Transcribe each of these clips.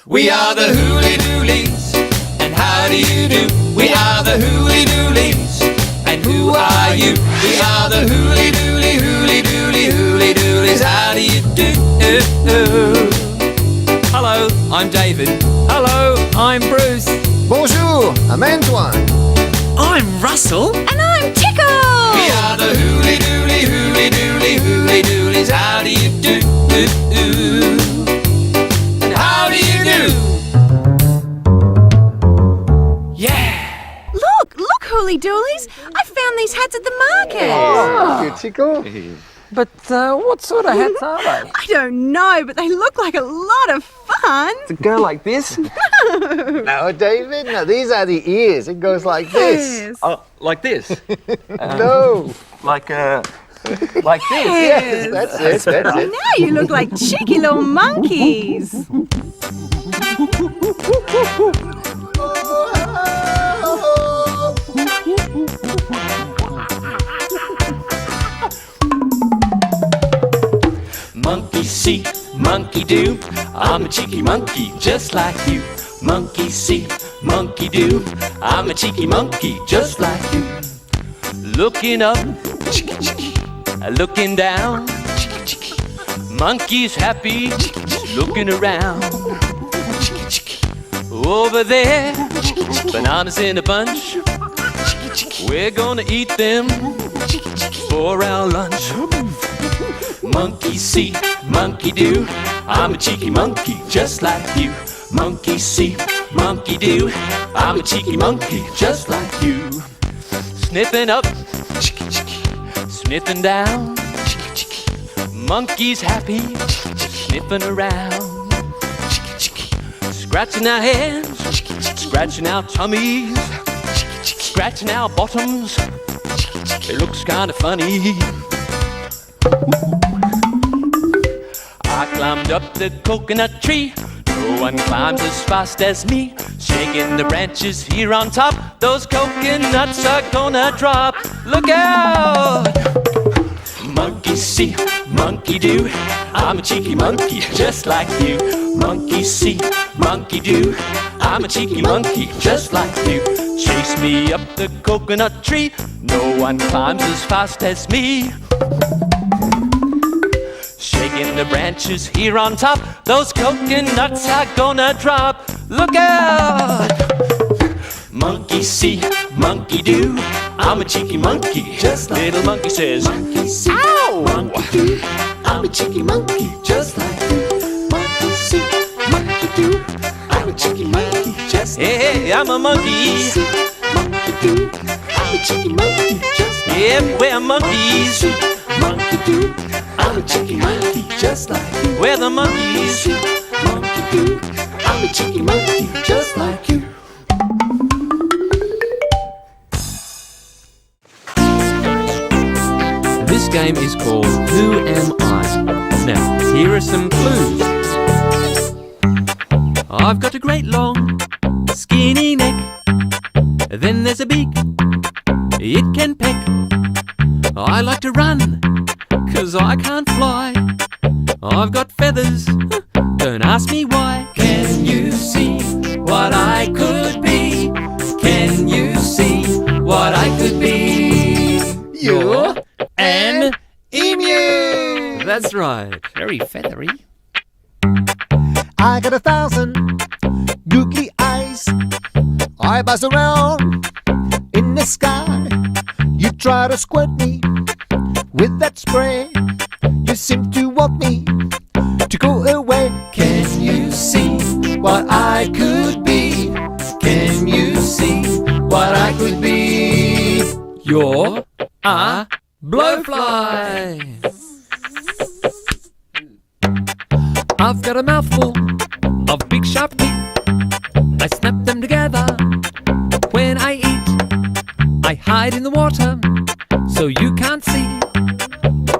We are the Hooley Dooleys, and how do you do? We are the Hooley Dooleys, and who are you? We are the Hooley Dooley, Hooley Dooley, Hooley Dooleys, how do you do? Hello, I'm David. Hello, I'm Bruce. Bonjour, I'm Antoine. I'm Russell. And I'm Tickle. We are the Hooley Dooley, Hooley Dooley, Hooley Dooleys, how do you do? And how do you do? Yeah! Look, Hooley Dooleys. I found these hats at the market. Thank you, Tickle. But what sort of hats are they? I don't know, but they look like a lot of fun. To go like this? No, David, no, these are the ears. It goes like this. Yes. Oh, like this? No. Like this? Yes, that's it, that's it. Now you look like cheeky little monkeys. Monkey see, monkey do, I'm a cheeky monkey just like you. Monkey see, monkey do, I'm a cheeky monkey just like you. Looking up, looking down, monkey's happy, looking around. Over there, bananas in a bunch, we're gonna eat them for our lunch. Monkey see, monkey do, I'm a cheeky monkey just like you. Monkey see, monkey do, I'm a cheeky monkey just like you. Sniffing up, sniffing down, monkey's happy, sniffing around. Scratching our hands, scratching our tummies, scratching our bottoms, it looks kinda funny. I climbed up the coconut tree, no one climbs as fast as me. Shaking the branches here on top, those coconuts are gonna drop. Look out! Monkey see, monkey do, I'm a cheeky monkey just like you. Monkey see, monkey do, I'm a cheeky monkey just like you. Chase me up the coconut tree, no one climbs as fast as me. Shaking the branches here on top, those coconuts are gonna drop. Look out! Monkey see, monkey do, I'm a cheeky monkey just like little monkey says, monkey see, ow! Monkey do, I'm a cheeky monkey just like you. Monkey see, monkey do, I'm a cheeky monkey just like you. Hey, I'm a monkey. Monkey do, I'm a cheeky monkey just like you. Yeah, we're monkeys. Monkey do, I'm a cheeky monkey just like you. We're the monkeys. Monkey do, I'm a cheeky monkey just like you. This game is called Who Am I? Now, here are some clues. I've got a great long, skinny neck. Then there's a beak, it can peck. I like to run, 'cause I can't fly. I've got feathers, don't ask me why. Can you see what I could be? Can you see what I could be? You're an emu! That's right, very feathery. I got 1,000 googly eyes. I buzz around in the sky. You try to squirt me with that spray. You seem to want me to go away. Can you see what I could be? Can you see what I could be? You're a blowfly! I've got a mouthful of big sharp teeth. I snap them together when I eat. I hide in the water so you can't see.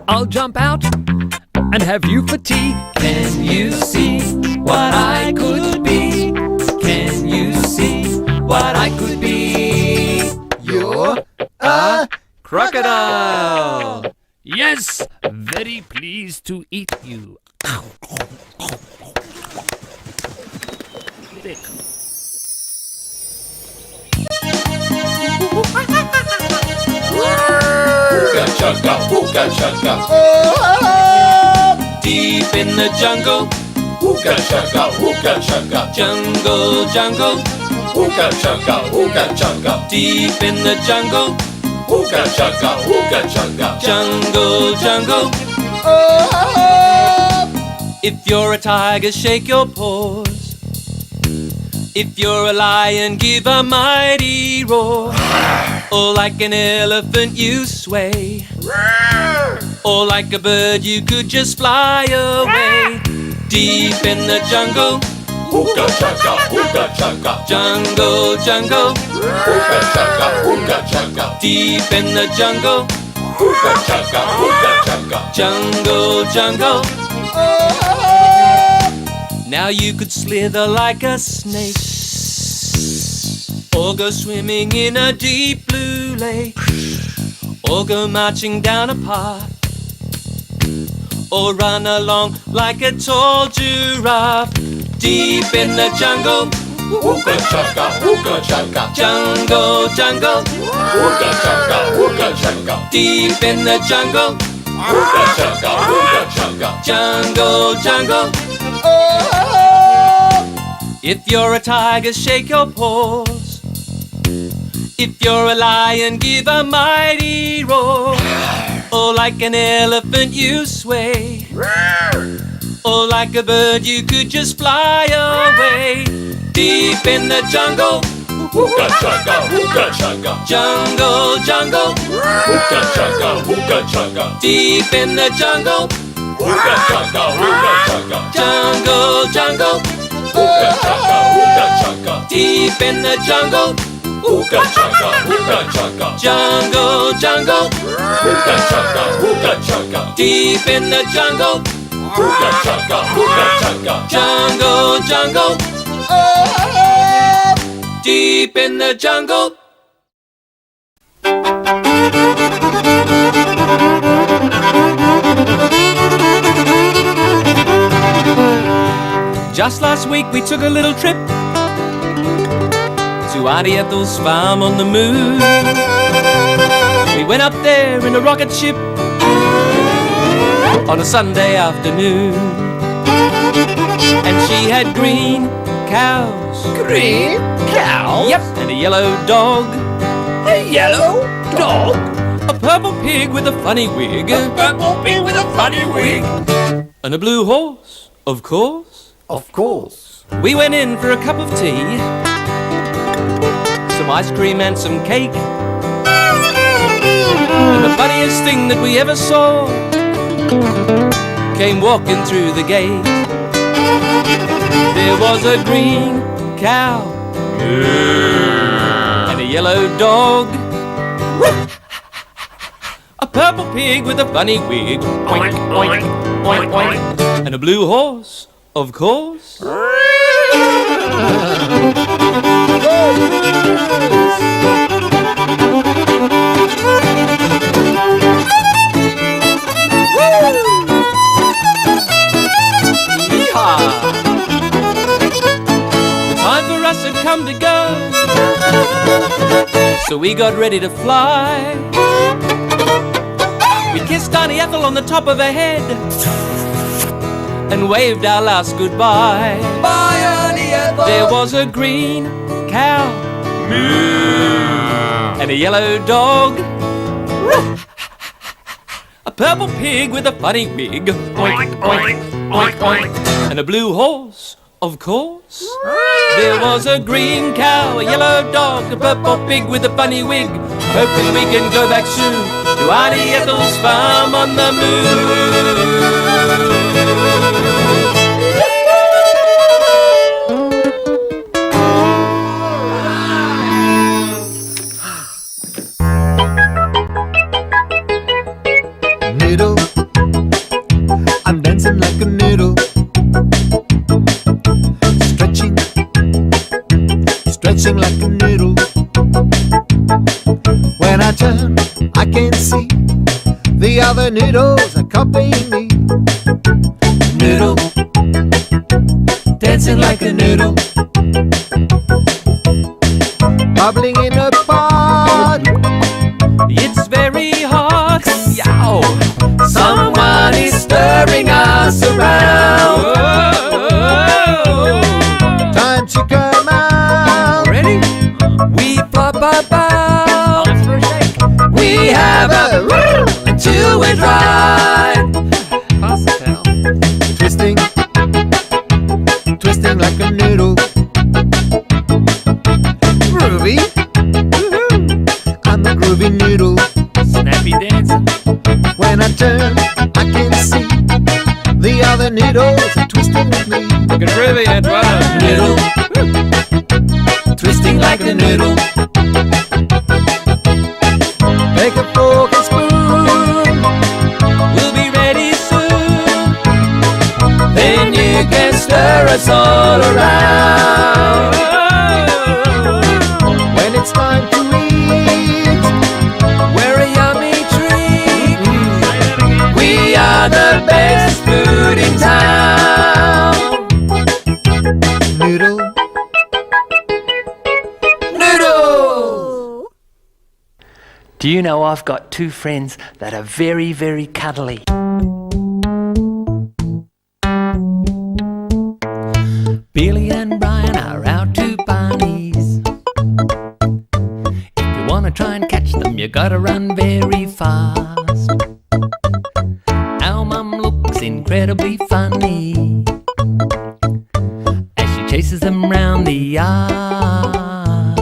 I'll jump out and have you for tea. Can you see what I could be? Can you see what I could be? You're a crocodile! Yes, very pleased to eat you. Ooga chugga, ooga chugga. Deep in the jungle. Ooga chugga, ooga chugga. Jungle, jungle. Ooga chugga, ooga chugga. Deep in the jungle. Ooga chugga, ooga chugga. Jungle, jungle. If you're a tiger, shake your paws. If you're a lion, give a mighty roar. Or like an elephant, you sway. Or like a bird, you could just fly away. Deep in the jungle. Ooga chugga, ooga chugga. Jungle, jungle. Ooga chugga, ooga chugga. Deep in the jungle. Ooga chugga, ooga chugga. Jungle, jungle. Now you could slither like a snake, or go swimming in a deep blue lake, or go marching down a path, or run along like a tall giraffe. Deep in the jungle. Ooga chugga, ooga chugga. Jungle, jungle. Ooga chugga, ooga chugga. Deep in the jungle. Ooga chugga, ooga chugga. Jungle, jungle. If you're a tiger, shake your paws. If you're a lion, give a mighty roar. Or like an elephant, you sway. Or like a bird, you could just fly away. Deep in the jungle. Ooga chugga, ooga chugga. Jungle, jungle. Ooga chugga, ooga chugga. Deep in the jungle. Ooga chugga, ooga chugga. Jungle, jungle. Ooga chugga, ooga chugga. Deep in the jungle. Ooga chugga, ooga chugga. Jungle, jungle. Ooga chugga, ooga chugga. Deep in the jungle. Ooga chugga, ooga chugga. Jungle, jungle. Deep in the jungle. Just last week we took a little trip to Aunty Ethel's farm on the moon. We went up there in a rocket ship on a Sunday afternoon. And she had green cows. Green cow? Yep, and a yellow dog. A yellow dog? A purple pig with a funny wig. A purple pig with a funny wig. And a blue horse, of course. Of course. We went in for a cup of tea, some ice cream and some cake. And the funniest thing that we ever saw came walking through the gate. There was a green cow and a yellow dog, a purple pig with a funny wig, Oink, oink, oink, oink. and a blue horse, of course. The time for us had come to go, so we got ready to fly. We kissed Aunty Ethel on the top of her head and waved our last goodbye. Bye, Aunty Ethel. There was a green cow and a yellow dog, a purple pig with a funny wig, Oink, oink, oink, oink. and a blue horse, of course. There was a green cow, a yellow dog, a purple pig with a funny wig. Hoping we can go back soon to Aunty Ethel's farm on the moon. Noodle, I'm dancing like a noodle, stretching like a noodle. When I turn, I can see the other noodles are copying me. Noodle, dancing like a noodle. Bubbling in a pot. It's very hot. Yow! Someone is stirring us around. Time to come out. Ready? We pop about. We have a until we're dry. Twisting, twisting like a noodle. Groovy. I'm a groovy noodle. Snappy dancing. When I turn, I can see the other noodles are twisting with me. Looking groovy, Edward. Noodle. Twisting like a noodle. Take a fork and spoon. We'll be ready soon. Then you can stir us all around. When it's time to eat, We're a yummy treat. We are the best food in town. noodle. Noodle! Do you know I've got two friends that are very, very cuddly? Billy and Brian are out to bunnies. If you wanna try and catch them, you gotta run very fast. Our mum looks incredibly funny as she chases them round the yard.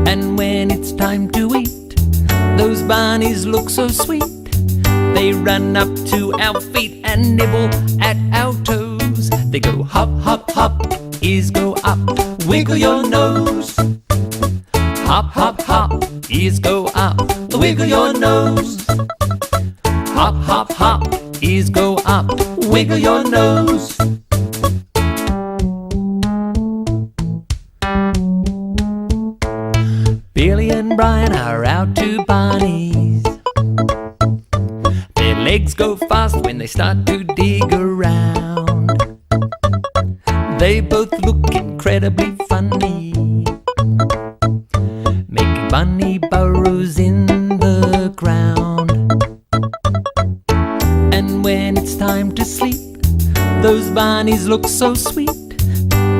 And when it's time to eat, those bunnies look so sweet. They run up to our feet and nibble at our toes. They go hop, hop, hop, ears go up, wiggle your nose. Hop, hop, hop, ears go up, wiggle your nose. Hop, hop, hop, ears go up, wiggle your nose. Billy and Brian are out to bunnies. Their legs go fast when they start to dig around. They both look incredibly funny, making bunny burrows in the ground. And when it's time to sleep, those bunnies look so sweet.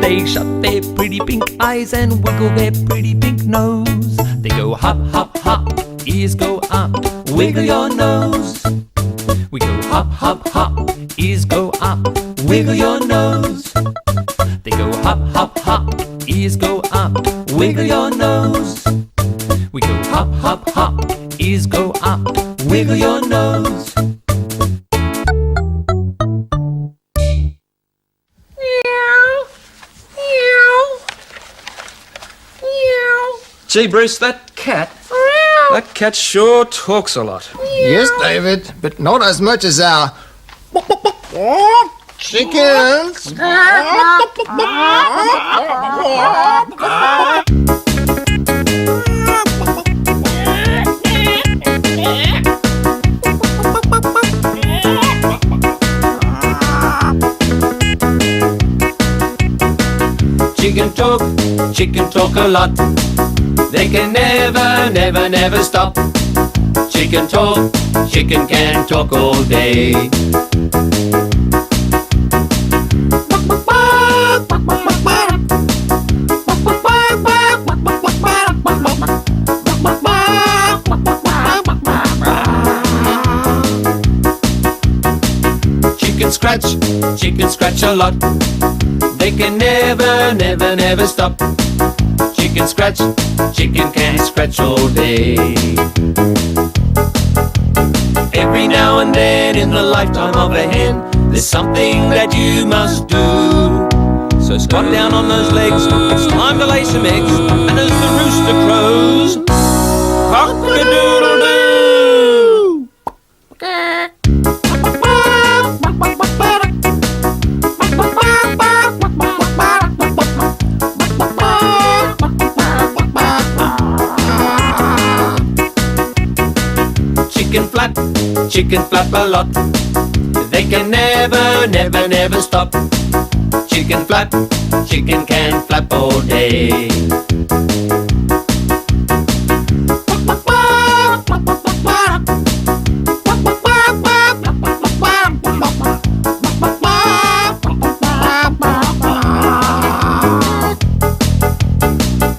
They shut their pretty pink eyes and wiggle their pretty pink nose. They go hop, hop, hop, ears go up, wiggle your nose. We go hop, hop, hop, ears go up, wiggle your nose. They go hop, hop, hop, ears go up, wiggle your nose. We go hop, hop, hop, ears go up, wiggle your nose. Gee, Bruce, that cat sure talks a lot. Yes, David, but not as much as our chickens. Chicken talk a lot. They can never, never, never stop. Chicken can talk all day. Chicken scratch a lot. They can never, never, never stop. Chicken can scratch all day. Every now and then in the lifetime of a hen, there's something that you must do. So squat down on those legs, it's time to lay some eggs. And as the rooster crows, cock-a-doodle-doo! Chicken flap a lot. They can never, never, never stop. Chicken flap, chicken can flap all day.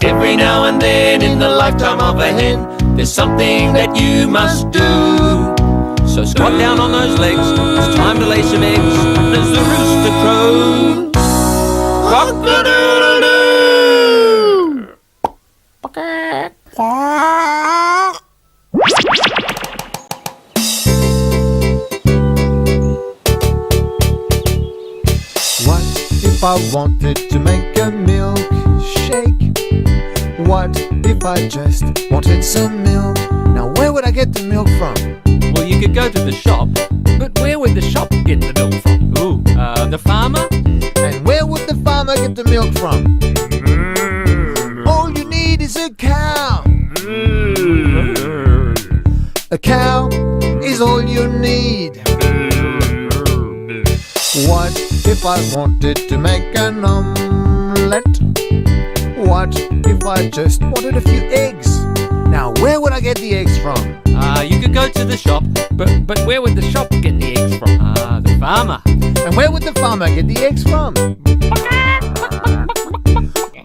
Every now and then in the lifetime of a hen, there's something that you must do. So squat down on those legs, it's time to lay some eggs as the rooster crows. Cock-a-doodle-doo! What if I wanted to make a milkshake? What if I just wanted some milk? Now where would I get the milk from? Well, you could go to the shop, but where would the shop get the milk from? Ooh, the farmer? And where would the farmer get the milk from? All you need is a cow. A cow is all you need. What if I wanted to make an omelette? What if I just wanted a few eggs? Now where would I get the eggs from? You could go to the shop, but where would the shop get the eggs from? The farmer. And where would the farmer get the eggs from?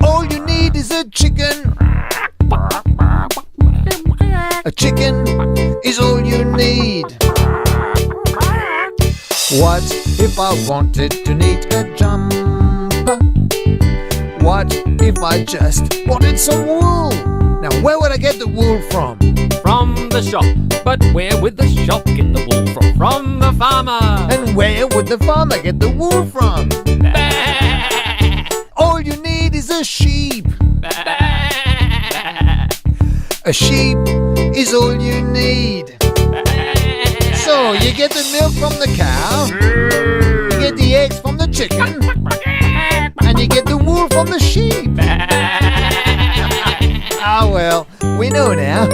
All you need is a chicken. A chicken is all you need. What if I wanted to knit a jumper? What if I just wanted some wool? Now where would I get the wool from? From the shop. But where would the shop get the wool from? From the farmer. And where would the farmer get the wool from? All you need is a sheep. A sheep is all you need. So you get the milk from the cow, you get the eggs from the chicken, and you get the wool from the sheep. Ah well, we know now.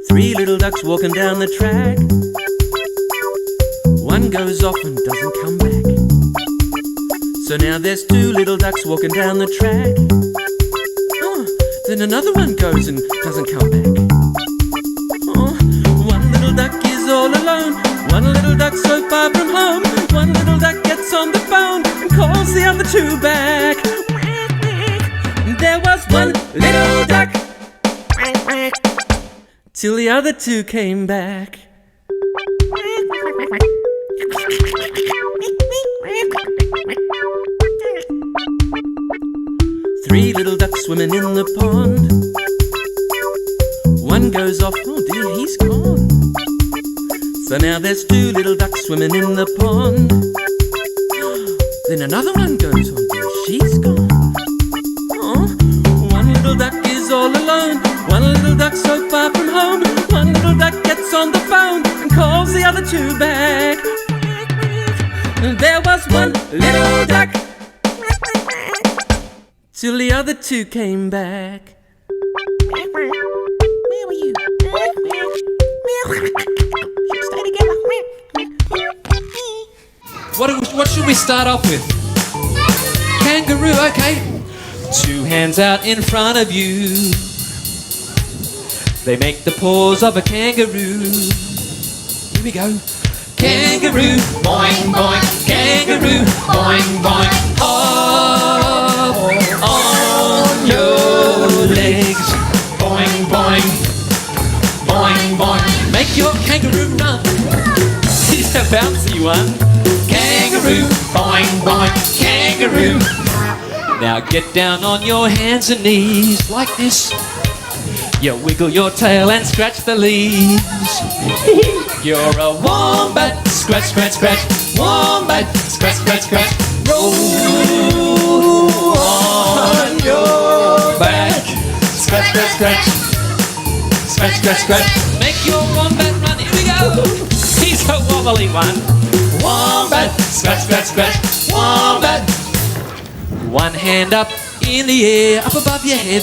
Three little ducks walking down the track. One goes off and doesn't come back. So now there's two little ducks walking down the track. Oh, then another one goes and doesn't come back. Oh, one little duck is all alone. One little duck so far from home. One little duck gets on the phone and calls the other two back. There was one little duck till the other two came back. Three little ducks swimming in the pond. One goes off, oh dear, he's gone. So now there's two little ducks swimming in the pond. Then another one goes, oh dear, she's gone. Oh, one little duck is all alone. One little duck so far from home. One little duck gets on the phone and calls the other two back. There was one little duck till the other two came back. Where were you? Stay together. What should we start off with? Kangaroo, okay. Two hands out in front of you. They make the paws of a kangaroo. Here we go. Kangaroo, boing, boing. Kangaroo, boing, boing. Hop on your legs. Boing, boing. Boing, boing. Make your kangaroo run. He's a bouncy one. Kangaroo, boing, boing. Kangaroo. Now get down on your hands and knees like this. You wiggle your tail and scratch the leaves. You're a wombat, scratch, scratch, scratch. Wombat, scratch, scratch, scratch. Roll on your back. Scratch, scratch, scratch. Scratch, scratch, scratch. Make your wombat run. Here we go. He's a wobbly one. Wombat, scratch, scratch, scratch. Wombat. One hand up in the air, up above your head.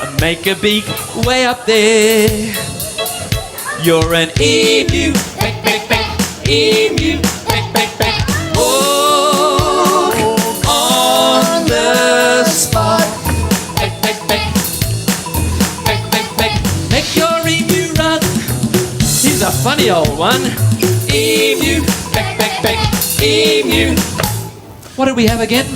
And make a beak way up there. You're an emu, peck, peck, peck. Emu, peck, peck, peck. Walk on the spot. Peck, peck, peck. Peck, peck, peck. Make your emu run. He's a funny old one. Emu, peck, peck, peck. Emu. What did we have again?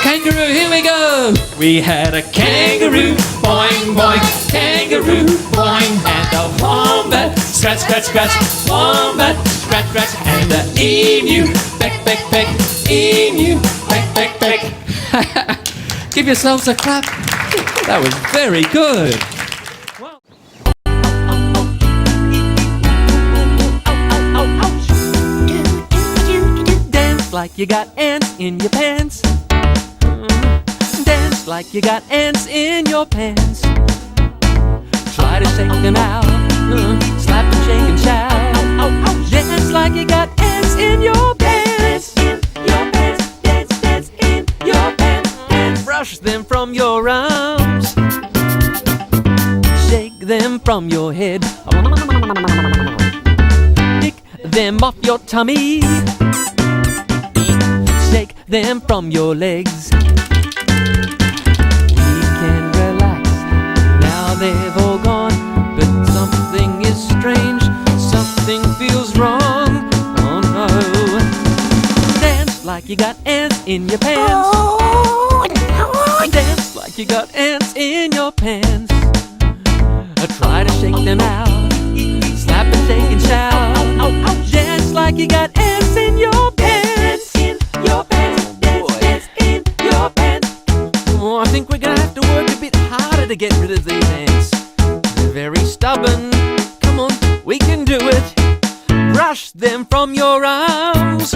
Kangaroo, here we go! We had a kangaroo, boing, boing, kangaroo, boing, and a wombat, scratch, scratch, scratch, wombat, scratch, scratch, and an emu, peck, peck, peck, emu, peck, peck, peck. Give yourselves a clap. That was very good. Dance like you got ants in your pants. Dance like you got ants in your pants. Try to shake them out. Slap and shake and shout. Dance like you got ants in your pants. In your pants. Dance, dance in your pants. Dance. Brush them from your arms. Shake them from your head. Pick them off your tummy. Shake them from your legs. They've all gone, but something is strange, something feels wrong, oh no. Dance like you got ants in your pants. Dance like you got ants in your pants. Try to shake them out, slap and shake and shout. Dance like you got ants in your pants. In your pants, dance, dance in your pants. Oh, I think we're gonna have to work a bit harder to get rid of these ants. They're very stubborn. Come on, we can do it. Brush them from your arms.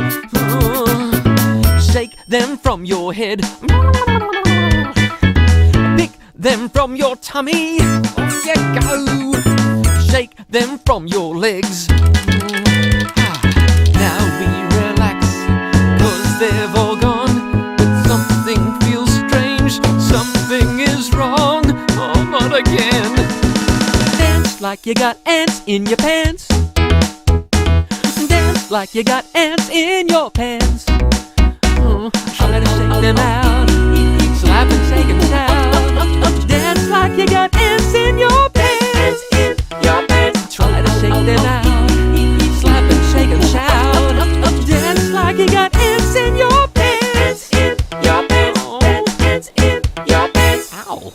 Shake them from your head. Pick them from your tummy. On you go. Shake them from your legs. Now we relax, 'cause they've all gone. But something feels strange, something is wrong. Oh, not again. Dance like you got ants in your pants. Dance like you got ants in your pants. Try to shake them out. Slap and shake and shout. Dance like you got ants in your pants. In your pants. Try to shake them out. Slap and shake and shout. Dance like you got ants in your pants. In your pants. Ants in your pants. Ow.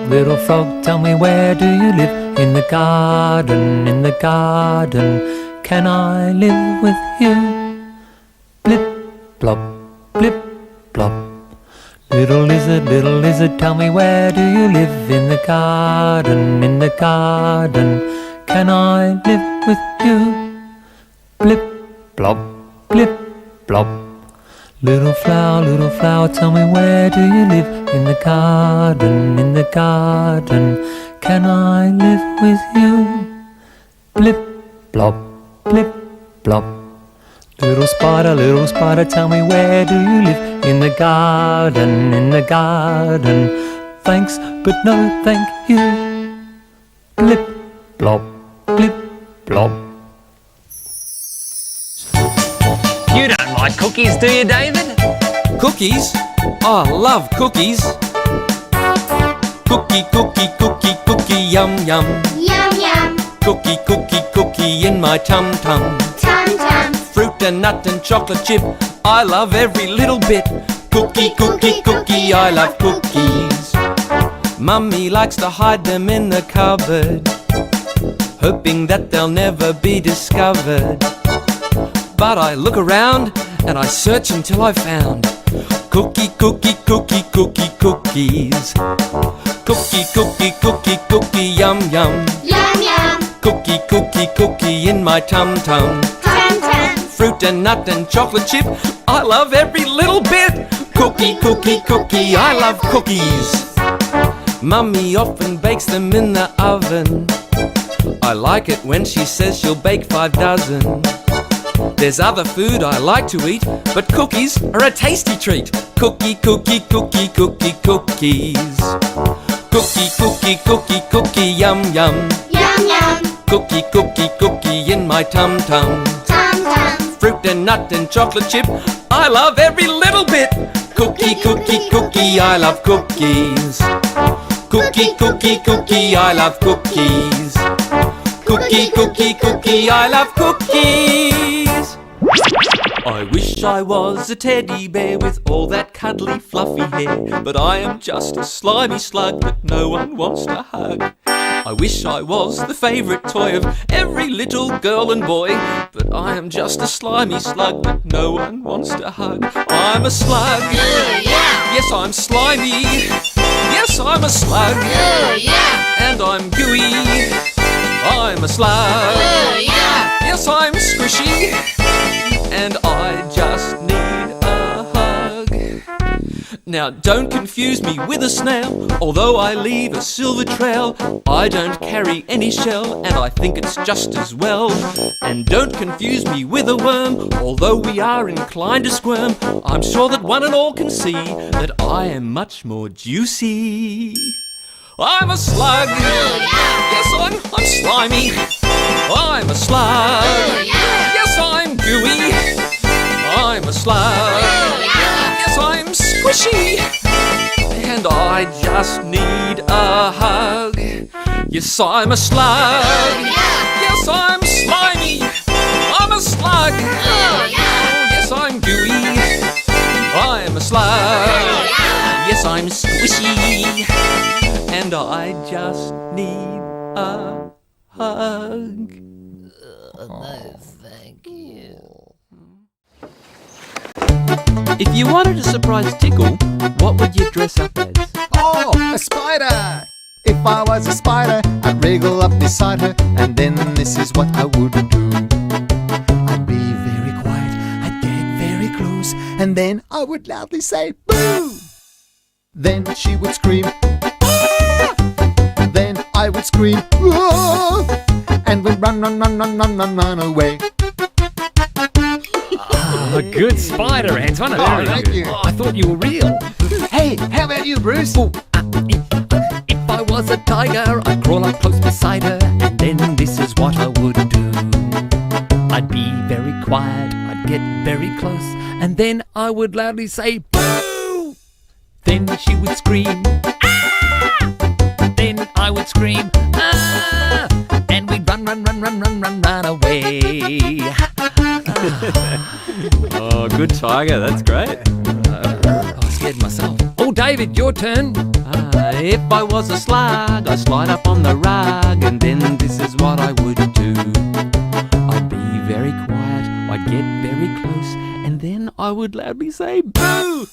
Little frog, tell me where do you live? In the garden, in the garden. Can I live with you? Blip, plop, blip, plop. Little lizard, tell me where do you live? In the garden, in the garden. Can I live with you? Blip, plop, blip, plop. Little flower, tell me where do you live? In the garden, in the garden. Can I live with you? Blip, plop, blip, plop. Little spider, tell me where do you live? In the garden, in the garden. Thanks, but no thank you. Blip, plop, blip, plop. You don't like cookies, do you, David? Cookies? Oh, I love cookies. Cookie, cookie, cookie, cookie, yum, yum. Yum, yum. Cookie, cookie, cookie in my tum-tum. Tum, tum. Fruit and nut and chocolate chip, I love every little bit. Cookie, cookie, cookie, I love cookies. Mummy likes to hide them in the cupboard, hoping that they'll never be discovered. But I look around and I search until I found cookie, cookie, cookie, cookie, cookies. Cookie, cookie, cookie, cookie, yum, yum. Yum, yum. Cookie, cookie, cookie in my tum-tum. Tum, tum. Fruit and nut and chocolate chip, I love every little bit. Cookie, cookie, cookie, I love cookies. Mummy often bakes them in the oven. I like it when she says she'll bake 5 dozen. There's other food I like to eat, but cookies are a tasty treat. Cookie, cookie, cookie, cookie, cookies. Cookie, cookie, cookie, cookie, yum, yum. Yum yum. Cookie, cookie, cookie in my tum-tum. Tum tum. Fruit and nut and chocolate chip, I love every little bit. Cookie, cookie, cookie, I love cookies. Cookie, cookie, cookie, I love cookies. Cookie, cookie, cookie, I love cookies. I wish I was a teddy bear with all that cuddly fluffy hair, but I am just a slimy slug that no one wants to hug. I wish I was the favourite toy of every little girl and boy, but I am just a slimy slug that no one wants to hug. I'm a slug. Yes, I'm slimy. Yes, I'm a slug. And I'm gooey. I'm a slug. Yes, I'm squishy. And I just need a hug. Now don't confuse me with a snail. Although I leave a silver trail, I don't carry any shell, and I think it's just as well. And don't confuse me with a worm. Although we are inclined to squirm, I'm sure that one and all can see that I am much more juicy. I'm a slug. Yes, I'm slimy. I'm a slug. Yes, I'm gooey. I'm a slug. Yes, I'm squishy. And I just need a hug. Yes, I'm a slug. Yes, I'm slimy. I'm a slug. Yes, I'm gooey. I'm a slug. Yes, I'm squishy. And I just need a hug. No, thank you. If you wanted a surprise tickle, what would you dress up as? Oh, a spider! If I was a spider, I'd wriggle up beside her, and then this is what I would do. I'd be very quiet, I'd get very close, and then I would loudly say, boo! Then she would scream, ah! Then I would scream, ah! And we'd run away. A good spider, Antoine. Thank you. I thought you were real. Hey, how about you, Bruce? If I was a tiger, I'd crawl up close beside her, and then this is what I would do. I'd be very quiet, I'd get very close, and then I would loudly say, boo! Then she would scream, ah! Then I would scream, ah! And we'd run away. Oh, good tiger, that's great. I scared myself. Oh, David, your turn. If I was a slug, I'd slide up on the rug, and then this is what I would do. I'd be very quiet, I'd get very close, and then I would loudly say, boo!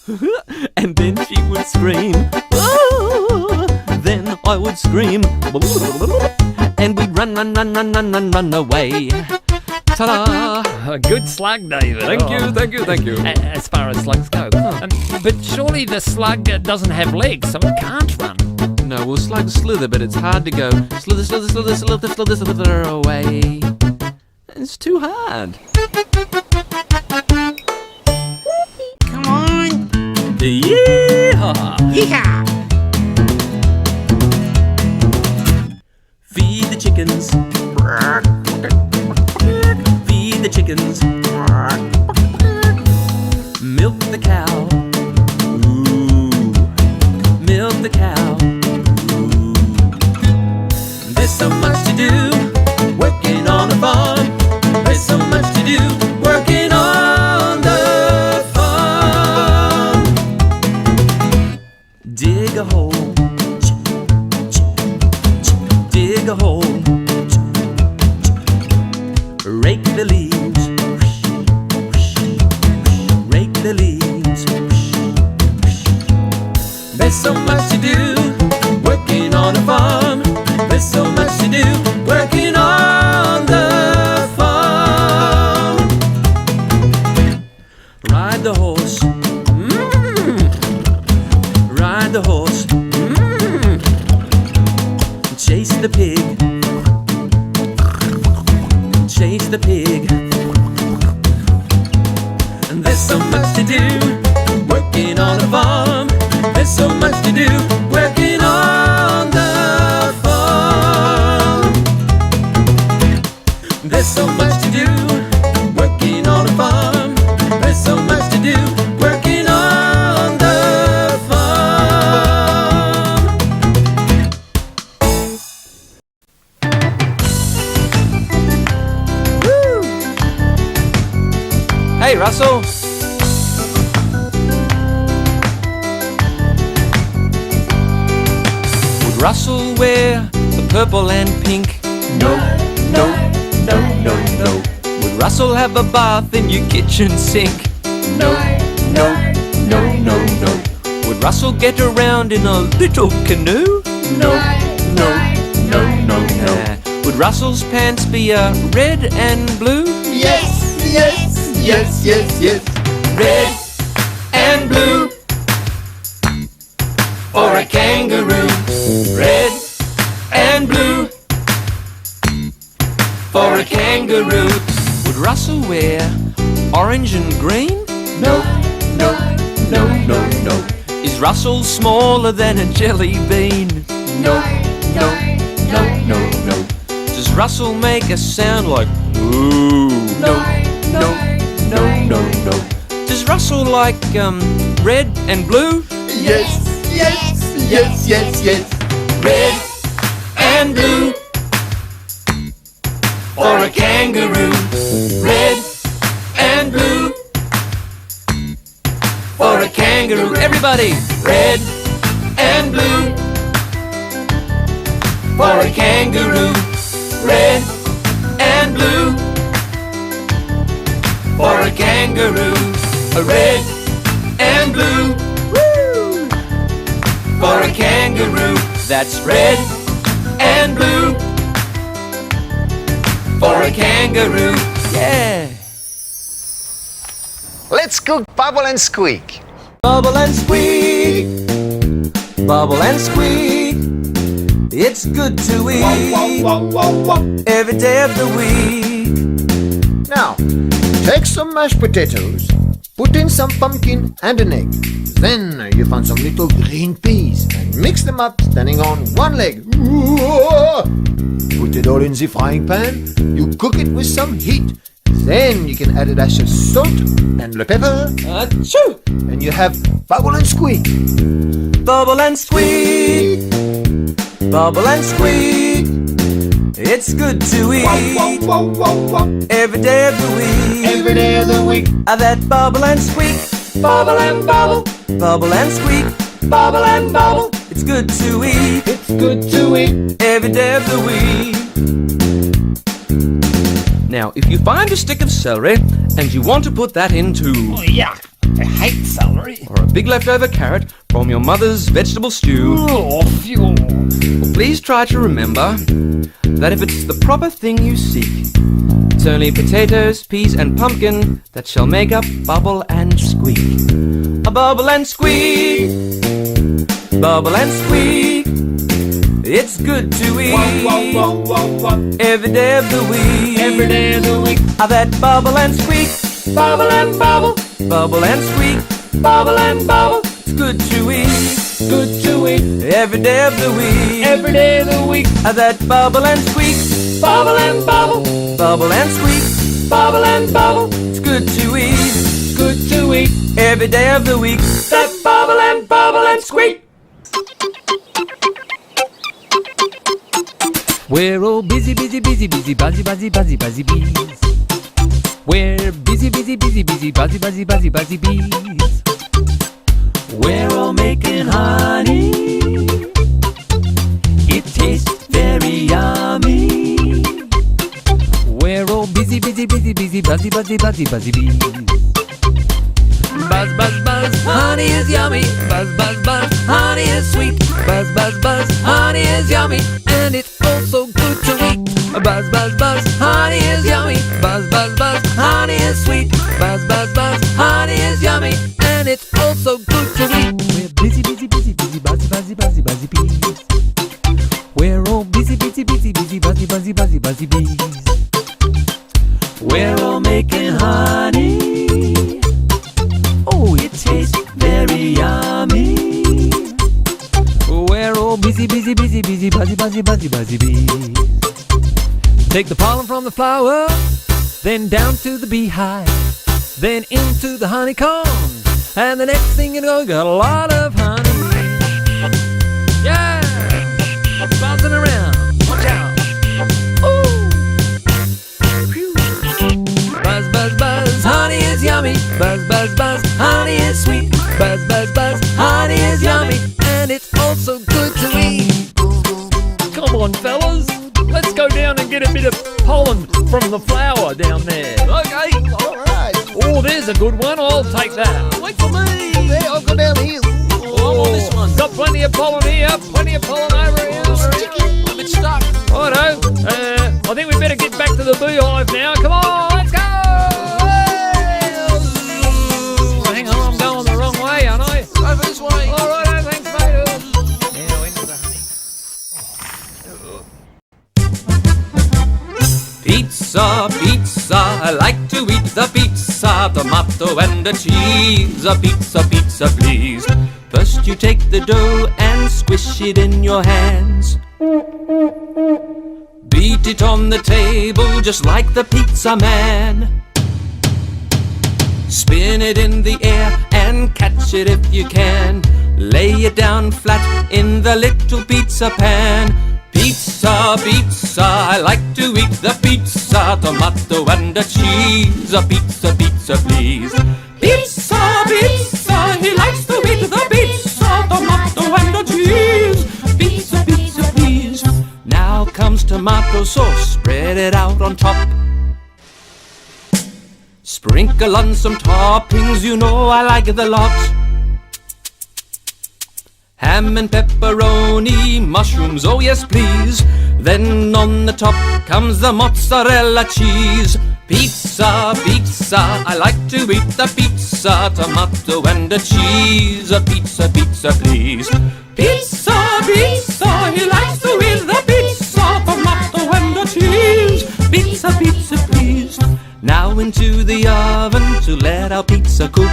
And then she would scream, oh! Then I would scream, and we'd run away. Ta-da! Good slug, David. Thank you. As far as slugs go. But surely the slug doesn't have legs, so it can't run. No, well, slugs slither, but it's hard to go slither away. It's too hard. Come on. Yeehaw! Yeehaw. Feed the chickens. Feed the chickens. Milk the cow. Ooh. Milk the cow. Ooh. There's so much to do working on a farm. There's so much to do working on the farm. Dig a hole. Dig a hole. Rake the leaves. Rake the leaves. There's so much to do working on a farm. There's so much to do working on the farm. Ride the horse. Chase the pig. Chase the pig. And there's so much to do working on a farm. There's so much to do working on the farm. There's so much to do working on a farm. There's so much to do working on the farm. Woo! Hey, Russell. Would Russell wear the purple and pink? No, no, no, no, no. Would Russell have a bath in your kitchen sink? No, no, no, no, no. Would Russell get around in a little canoe? No, no, no, no, no. Would Russell's pants be red and blue? Yes, yes, yes, yes, yes. Red and blue for a kangaroo. Red and blue for a kangaroo. Would Russell wear orange and green? No, no, no, no, no. Is Russell smaller than a jelly bean? No, no, no, no, no. Does Russell make a sound like ooh? No, no, no, no, no. Does Russell like red and blue? Yes, yes, yes, yes, yes. Red and blue for a kangaroo. Red and blue for a kangaroo. Everybody, red and blue for a kangaroo. Red and blue for a kangaroo. A red and blue. Woo! For a kangaroo. That's red and blue for a kangaroo. Yeah. Let's cook Bubble and Squeak. Bubble and squeak. Bubble and squeak. It's good to eat every day of the week. Now, take some mashed potatoes, put in some pumpkin and an egg. Then you find some little green peas and mix them up standing on one leg. Put it all in the frying pan. You cook it with some heat. Then you can add a dash of salt and the pepper. Achoo! And you have Bubble and Squeak. Bubble and squeak. Bubble and squeak. It's good to eat every day of the week. Every day of the week. That bubble and squeak. Bubble and bubble. Bubble and squeak. Bubble and bubble. It's good to eat. It's good to eat. Every day of the week. Now, if you find a stick of celery and you want to put that into Yuck. I hate celery. or a big leftover carrot from your mother's vegetable stew, Oh, phew. well, please try to remember that if it's the proper thing you seek, it's only potatoes, peas and pumpkin that shall make up Bubble and Squeak. A bubble and squeak. Bubble and squeak. It's good to eat every day of the week. Every day of the week. That bubble and squeak. Bubble and bubble. Bubble and squeak. Bubble and bubble. It's good to eat. Good to eat. Every day of the week. Every day of the week. That bubble and squeak. Bubble and bubble. Bubble and squeak. Bubble and bubble. It's good to eat. Good to eat. Every day of the week. That bubble and squeak. We're all busy, busy, busy, busy, buzzy, buzzy, buzzy, buzzy bees. We're busy, busy, busy, busy, buzzy, buzzy, buzzy, buzzy bees. We're all making honey. It tastes very yummy. We're all busy, busy, busy, busy, buzzy, buzzy, buzzy, buzzy bees. Buzz, buzz, buzz, honey is yummy. Buzz, buzz, buzz, honey is sweet. Buzz, buzz, buzz, honey is yummy, and it's also good to eat. Buzz, buzz, buzz, honey is yummy. Buzz, buzz, buzz, honey is sweet. Buzz, buzz, buzz, honey is yummy, and it's also good to eat. We're busy, busy, busy, busy, buzzy, buzzy, buzzy, buzzy bees. We're all busy. buzzy, buzzy, buzzy bees. We're all making honey. Oh, it tastes very yummy. We're all busy, busy, busy, busy, buzzy, buzzy, buzzy, buzzy bees. Take the pollen from the flower, then down to the beehive, then into the honeycomb, and the next thing you know, you got a lot of honey. Yeah, buzzing around. Watch out. Ooh. Phew. Buzz, buzz, buzz, honey is yummy. Buzz, buzz, buzz, honey is sweet. Buzz, buzz, buzz, honey is yummy, and it's also good to eat. Come on, fellas. Let's go down and get a bit of pollen from the flower down there. Okay. All right. Oh, there's a good one. I'll take that. Wait for me. Hey, I'll go down here. I'm on this one. Got plenty of pollen here, plenty of pollen over here. I'm a bit stuck. Righto. I think we better get back to the beehive now. Come on, let's go. Hang on, I'm going the wrong way, aren't I? Over this way. All right, thanks, mate. Now into the honey. Pizza, pizza, I like to eat the pizza, tomato and a cheese. A pizza, pizza, please. First you take the dough and squish it in your hands. Beat it on the table just like the pizza man. Spin it in the air and catch it if you can. Lay it down flat in the little pizza pan. Pizza, pizza, I like to eat the pizza, tomato and a cheese. A pizza, pizza, please. Pizza, pizza, he likes to eat the pizza, tomato and a cheese. Pizza, pizza, please. Now comes tomato sauce, spread it out on top. Sprinkle on some toppings, you know I like the lot. Ham and pepperoni, mushrooms, oh yes please. Then on the top comes the mozzarella cheese. Pizza, pizza, I like to eat the pizza, tomato and a cheese. A pizza, pizza please. Pizza, pizza, he likes to eat the pizza, tomato and a cheese. Pizza, pizza please. Now into the oven to let our pizza cook.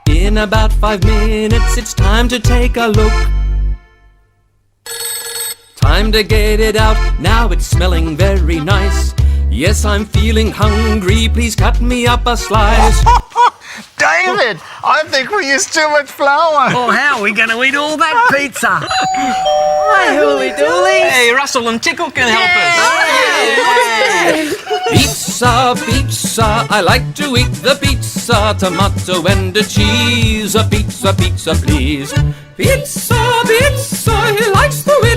In about 5 minutes, it's time to take a look. Time to get it out, now it's smelling very nice. Yes, I'm feeling hungry, please cut me up a slice. David, I think we used too much flour. Oh, how are we going to eat all that pizza? Hi, Hooley Dooleys. Hey, Russell and Tickle can help us. Pizza, pizza, I like to eat the pizza, tomato and a cheese. A pizza, pizza please. Pizza, pizza, he likes to eat